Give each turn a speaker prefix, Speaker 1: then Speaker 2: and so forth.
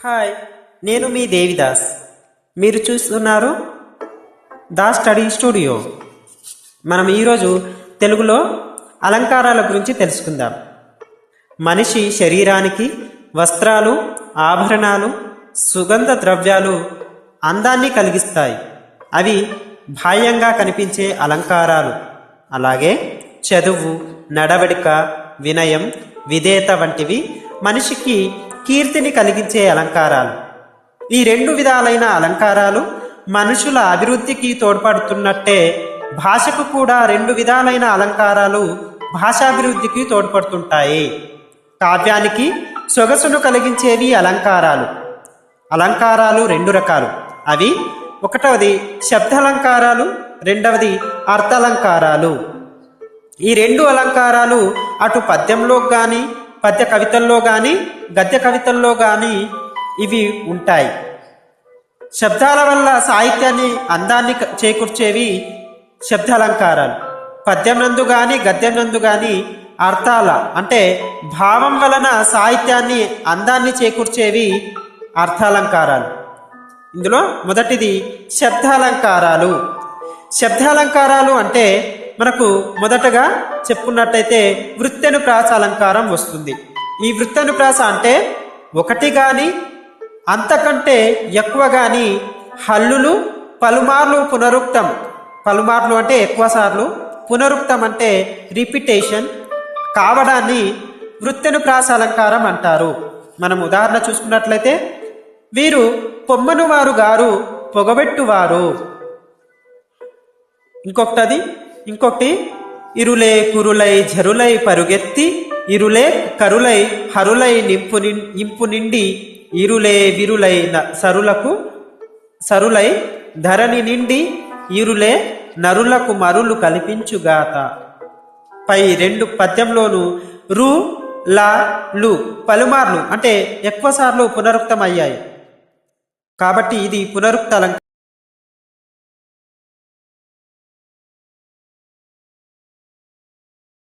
Speaker 1: Hi, నేను మీ దేవిదాస్. మీరు చూస్తున్నారు దా స్టడీ స్టూడియో. మనం ఈరోజు తెలుగులో అలంకారాల గురించి తెలుసుకుందాం. మనిషి శరీరానికి వస్త్రాలు, ఆభరణాలు, సుగంధ ద్రవ్యాలు అందాన్ని కలిగిస్తాయి. అవి బాహ్యంగా కనిపించే అలంకారాలు. అలాగే చదువు, నడవడిక, వినయం, విధేయత వంటివి మనిషికి కీర్తిని కలిగించే అలంకారాలు. ఈ రెండు విధాలైన అలంకారాలు మనుషుల అభివృద్ధికి తోడ్పడుతున్నట్టే భాషకు కూడా రెండు విధాలైన అలంకారాలు భాషాభివృద్ధికి తోడ్పడుతుంటాయి. కావ్యానికి సొగసును కలిగించేవి అలంకారాలు. అలంకారాలు రెండు రకాలు. అవి ఒకటవది శబ్దాలంకారాలు, రెండవది అర్థాలంకారాలు. ఈ రెండు అలంకారాలు అటు పద్యంలో కానీ, పద్య కవితల్లో కానీ, గద్య కవితల్లో కానీ ఇవి ఉంటాయి. శబ్దాల వల్ల సాహిత్యాన్ని, అందాన్ని చేకూర్చేవి శబ్దాలంకారాలు. పద్యం నందు కానీ, గద్యం నందు కానీ అర్థాల అంటే భావం వలన సాహిత్యాన్ని, అందాన్ని చేకూర్చేవి అర్థాలంకారాలు. ఇందులో మొదటిది శబ్దాలంకారాలు. శబ్దాలంకారాలు అంటే మనకు మొదటగా చెప్పుకున్నట్టయితే వృత్తనుప్రాస అలంకారం వస్తుంది. ఈ వృత్తనుప్రాస అంటే ఒకటి గాని అంతకంటే ఎక్కువ గాని హల్లులు పలుమార్లు పునరుక్తం, పలుమార్లు అంటే ఎక్కువ సార్లు, పునరుక్తం అంటే రిపిటేషన్ కావడాన్ని వృత్తనుప్రాస అలంకారం అంటారు. మనం ఉదాహరణ చూసుకున్నట్లయితే వీరు పొమ్మనువారు గారు పొగబెట్టువారు. ఇంకొకటి ఇరులే కురులై జరులై పరుగెత్తి, ఇరులే కరులై హరులై ఇంపు నిండి, ఇరులే విరులై సరులై ధరణి నిండి, ఇరులే నరులకు మరులు కల్పించుగాత. పై రెండు పద్యంలోనూ రు లా లు పలుమార్లు అంటే ఎక్కువ సార్లు పునరుక్తం అయ్యాయి. కాబట్టి ఇది పునరుక్త అలంకారం.